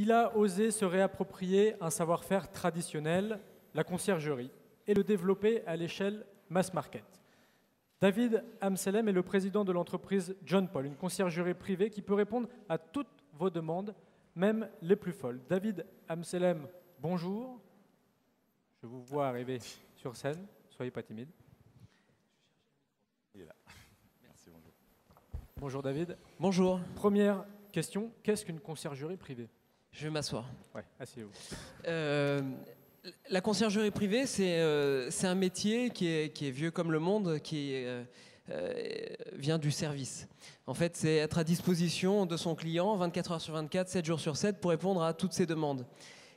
Il a osé se réapproprier un savoir-faire traditionnel, la conciergerie, et le développer à l'échelle mass market. David Amsellem est le président de l'entreprise John Paul, une conciergerie privée qui peut répondre à toutes vos demandes, même les plus folles. David Amsellem, bonjour. Je vous vois arriver sur scène, soyez pas timide. Il est là. Merci, bonjour. Bonjour David. Bonjour. Première question, qu'est-ce qu'une conciergerie privée? Je vais m'asseoir. Ouais, asseyez-vous. La conciergerie privée, c'est un métier qui est vieux comme le monde, qui vient du service. En fait, c'est être à disposition de son client 24 heures sur 24, 7 jours sur 7 pour répondre à toutes ses demandes.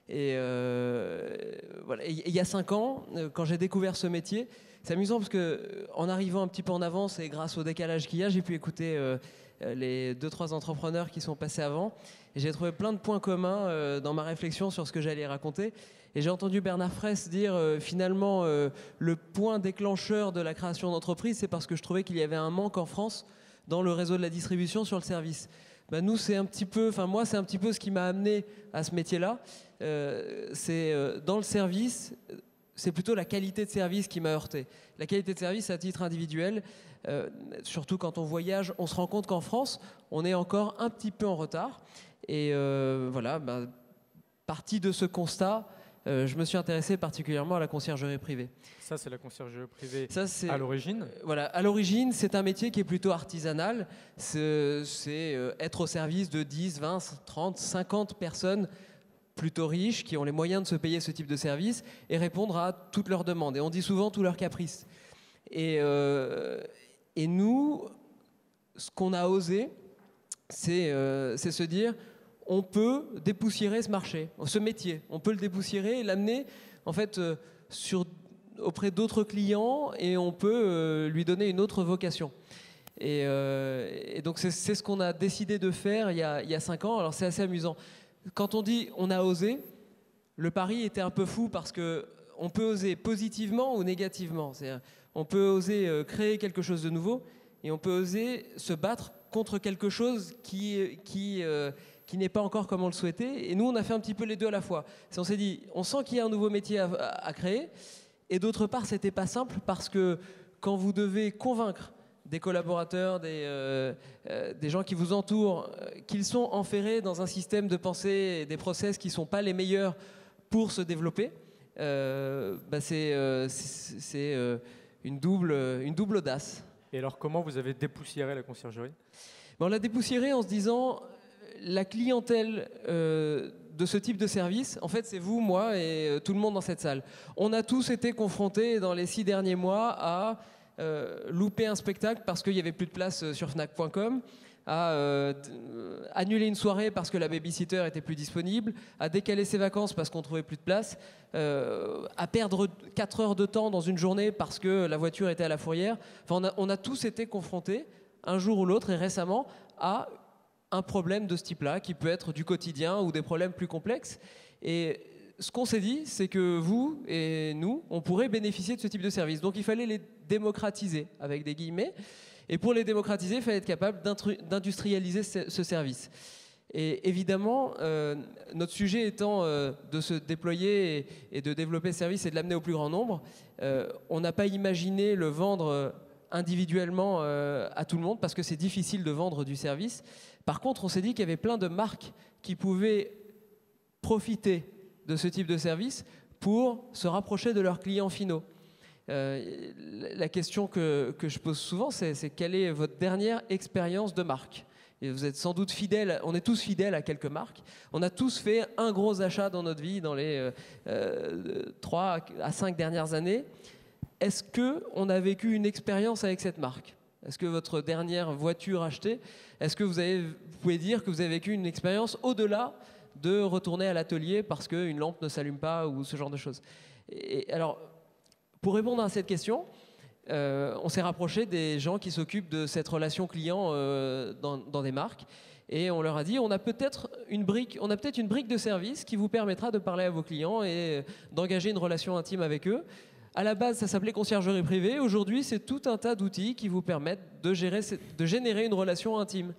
Et voilà. Il y a 5 ans, quand j'ai découvert ce métier, c'est amusant parce qu'en arrivant un petit peu en avance et grâce au décalage qu'il y a, j'ai pu écouter les 2-3 entrepreneurs qui sont passés avant. Et j'ai trouvé plein de points communs dans ma réflexion sur ce que j'allais raconter. Et j'ai entendu Bernard Fraisse dire finalement le point déclencheur de la création d'entreprise, c'est parce que je trouvais qu'il y avait un manque en France dans le réseau de la distribution sur le service. Ben nous, c'est un petit peu, enfin moi, c'est un petit peu ce qui m'a amené à ce métier-là. Dans le service, c'est plutôt la qualité de service qui m'a heurté. La qualité de service à titre individuel, surtout quand on voyage, on se rend compte qu'en France, on est encore un petit peu en retard. Et voilà, parti de ce constat, je me suis intéressé particulièrement à la conciergerie privée. Ça, c'est la conciergerie privée Ça, c'est, à l'origine. Voilà, à l'origine, c'est un métier qui est plutôt artisanal. C'est être au service de 10, 20, 30, 50 personnes plutôt riches qui ont les moyens de se payer ce type de service et répondre à toutes leurs demandes. Et on dit souvent tous leurs caprices. Et nous, ce qu'on a osé, c'est se dire on peut dépoussiérer ce marché, ce métier. On peut le dépoussiérer et l'amener en fait auprès d'autres clients et on peut lui donner une autre vocation. Et donc c'est ce qu'on a décidé de faire il y a 5 ans. Alors c'est assez amusant. Quand on dit on a osé, le pari était un peu fou parce que on peut oser positivement ou négativement. On peut oser créer quelque chose de nouveau et on peut oser se battre contre quelque chose qui n'est pas encore comme on le souhaitait. Et nous, on a fait un petit peu les deux à la fois. On s'est dit, on sent qu'il y a un nouveau métier à créer. Et d'autre part, c'était pas simple parce que quand vous devez convaincre des collaborateurs, des gens qui vous entourent, qu'ils sont enferrés dans un système de pensée et des process qui ne sont pas les meilleurs pour se développer, c'est une double audace. Et alors, comment vous avez dépoussiéré la conciergerie? On l'a dépoussiéré en se disant, la clientèle de ce type de service, en fait, c'est vous, moi et tout le monde dans cette salle. On a tous été confrontés dans les 6 derniers mois à louper un spectacle parce qu'il n'y avait plus de place sur Fnac.com, à annuler une soirée parce que la babysitter était plus disponible, à décaler ses vacances parce qu'on trouvait plus de place, à perdre 4 heures de temps dans une journée parce que la voiture était à la fourrière. Enfin, on a tous été confrontés, un jour ou l'autre et récemment, à un problème de ce type-là, qui peut être du quotidien ou des problèmes plus complexes. Et ce qu'on s'est dit, c'est que vous et nous, on pourrait bénéficier de ce type de service. Donc il fallait les démocratiser, avec des guillemets. Et pour les démocratiser, il fallait être capable d'industrialiser ce service. Et évidemment, notre sujet étant de se déployer et de développer ce service et de l'amener au plus grand nombre, on n'a pas imaginé le vendre individuellement à tout le monde parce que c'est difficile de vendre du service. Par contre, on s'est dit qu'il y avait plein de marques qui pouvaient profiter de ce type de service pour se rapprocher de leurs clients finaux. La question que je pose souvent, c'est quelle est votre dernière expérience de marque? Et vous êtes sans doute fidèles, on est tous fidèles à quelques marques. On a tous fait un gros achat dans notre vie dans les 3 à 5 dernières années. Est-ce qu'on a vécu une expérience avec cette marque? Est-ce que votre dernière voiture achetée, est-ce que vous pouvez dire que vous avez vécu une expérience au-delà de retourner à l'atelier parce qu'une lampe ne s'allume pas ou ce genre de choses? Et alors, pour répondre à cette question, on s'est rapproché des gens qui s'occupent de cette relation client dans des marques et on leur a dit on a peut-être une brique de service qui vous permettra de parler à vos clients et d'engager une relation intime avec eux. À la base, ça s'appelait conciergerie privée. Aujourd'hui, c'est tout un tas d'outils qui vous permettent de générer une relation intime.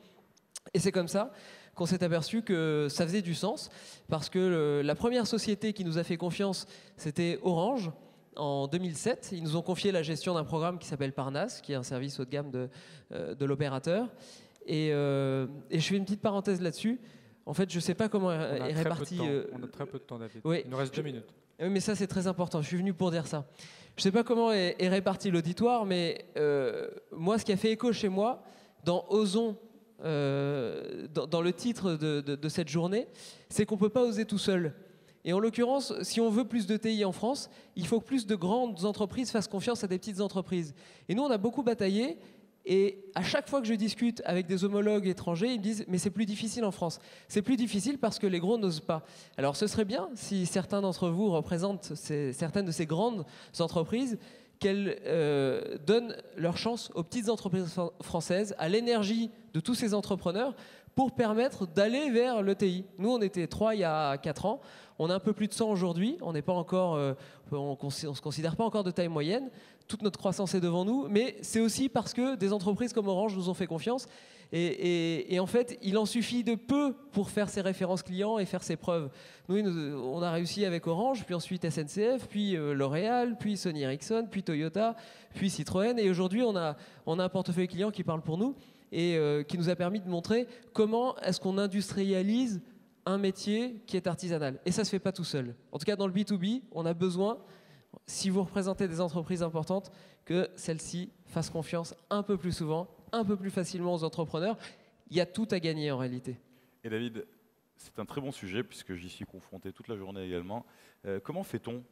Et c'est comme ça qu'on s'est aperçu que ça faisait du sens, parce que la première société qui nous a fait confiance, c'était Orange. En 2007, ils nous ont confié la gestion d'un programme qui s'appelle Parnasse, qui est un service haut de gamme de l'opérateur. Et je fais une petite parenthèse là-dessus. En fait, je ne sais pas comment est réparti... On a très peu de temps, David. Oui, il nous reste 2 minutes. Oui, mais ça, c'est très important. Je suis venu pour dire ça. Je ne sais pas comment est réparti l'auditoire, mais moi, ce qui a fait écho chez moi, dans Osons, dans le titre de cette journée, c'est qu'on ne peut pas oser tout seul. Et en l'occurrence, si on veut plus de TI en France, il faut que plus de grandes entreprises fassent confiance à des petites entreprises. Et nous, on a beaucoup bataillé. Et à chaque fois que je discute avec des homologues étrangers, ils me disent « mais c'est plus difficile en France ». C'est plus difficile parce que les gros n'osent pas. Alors ce serait bien si certains d'entre vous représentent certaines de ces grandes entreprises, qu'elles donnent leur chance aux petites entreprises françaises, à l'énergie de tous ces entrepreneurs, pour permettre d'aller vers l'ETI. Nous, on était 3 il y a 4 ans. On a un peu plus de 100 aujourd'hui. On n'est pas encore, on se considère pas encore de taille moyenne. Toute notre croissance est devant nous. Mais c'est aussi parce que des entreprises comme Orange nous ont fait confiance. Et en fait, il en suffit de peu pour faire ses références clients et faire ses preuves. Nous, on a réussi avec Orange, puis ensuite SNCF, puis L'Oréal, puis Sony Ericsson, puis Toyota, puis Citroën. Et aujourd'hui, on a un portefeuille client qui parle pour nous et qui nous a permis de montrer comment est-ce qu'on industrialise un métier qui est artisanal. Et ça ne se fait pas tout seul. En tout cas, dans le B2B, on a besoin, si vous représentez des entreprises importantes, que celles-ci fassent confiance un peu plus souvent, un peu plus facilement aux entrepreneurs. Il y a tout à gagner en réalité. Et David, c'est un très bon sujet puisque j'y suis confronté toute la journée également. Comment fait-on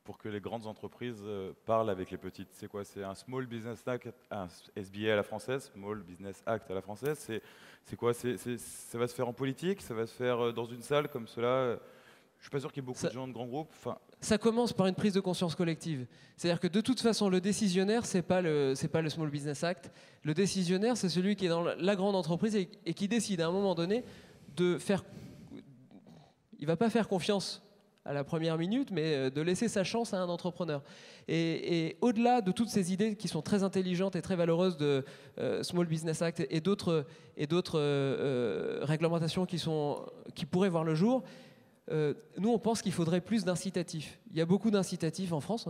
pour que les grandes entreprises parlent avec les petites? C'est quoi? C'est un Small Business Act, un SBA à la française, Small Business Act à la française. C'est quoi? Ça va se faire en politique? Ça va se faire dans une salle comme cela? Je suis pas sûr qu'il y ait beaucoup de gens de grands groupes. Enfin... Ça commence par une prise de conscience collective. C'est-à-dire que de toute façon, le décisionnaire, c'est pas le Small Business Act. Le décisionnaire, c'est celui qui est dans la grande entreprise et qui décide à un moment donné de faire... Il va pas faire confiance à la première minute, mais de laisser sa chance à un entrepreneur. Et au-delà de toutes ces idées qui sont très intelligentes et très valeureuses de Small Business Act et d'autres réglementations qui pourraient voir le jour, nous, on pense qu'il faudrait plus d'incitatifs. Il y a beaucoup d'incitatifs en France.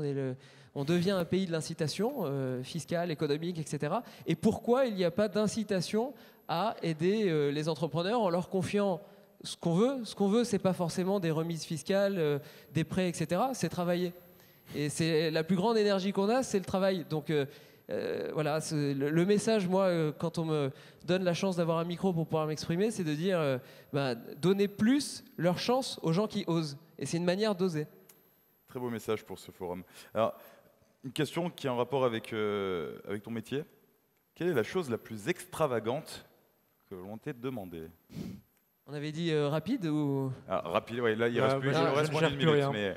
On devient un pays de l'incitation fiscale, économique, etc. Et pourquoi il n'y a pas d'incitation à aider les entrepreneurs en leur confiant ce qu'on veut? Ce qu'on veut, c'est pas forcément des remises fiscales, des prêts, etc. C'est travailler. Et c'est la plus grande énergie qu'on a, c'est le travail. Donc voilà, le message, moi, quand on me donne la chance d'avoir un micro pour pouvoir m'exprimer, c'est de dire donner plus leur chance aux gens qui osent. Et c'est une manière d'oser. Très beau message pour ce forum. Alors, une question qui est en rapport avec ton métier. Quelle est la chose la plus extravagante que l'on t'ait demandé? On avait dit rapide ou... Rapide, oui, là il reste moins d'une minute. Mais...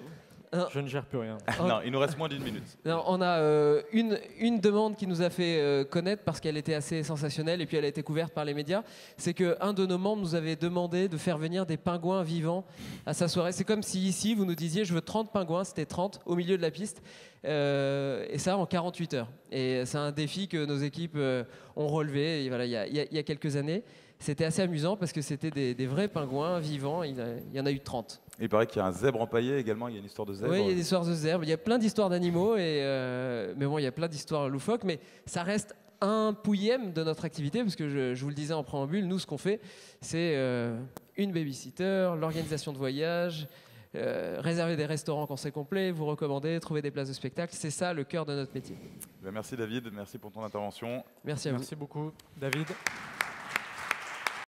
Je ne gère plus rien. Non, il nous reste moins d'une minute. Non, on a une demande qui nous a fait connaître parce qu'elle était assez sensationnelle et puis elle a été couverte par les médias. C'est qu'un de nos membres nous avait demandé de faire venir des pingouins vivants à sa soirée. C'est comme si ici vous nous disiez je veux 30 pingouins, c'était 30 au milieu de la piste. Et ça en 48 heures. Et c'est un défi que nos équipes ont relevé voilà, il y a quelques années. C'était assez amusant parce que c'était des vrais pingouins vivants. Il y en a eu 30. Il paraît qu'il y a un zèbre empaillé également, il y a une histoire de zèbre. Oui, il y a des histoires de zèbre, il y a plein d'histoires d'animaux, mais bon, il y a plein d'histoires loufoques, mais ça reste un pouillème de notre activité, parce que je vous le disais en préambule, nous, ce qu'on fait, c'est une babysitter, l'organisation de voyages, réserver des restaurants quand c'est complet, vous recommander, trouver des places de spectacle, c'est ça le cœur de notre métier. Merci David, merci pour ton intervention. Merci à vous. Merci beaucoup David.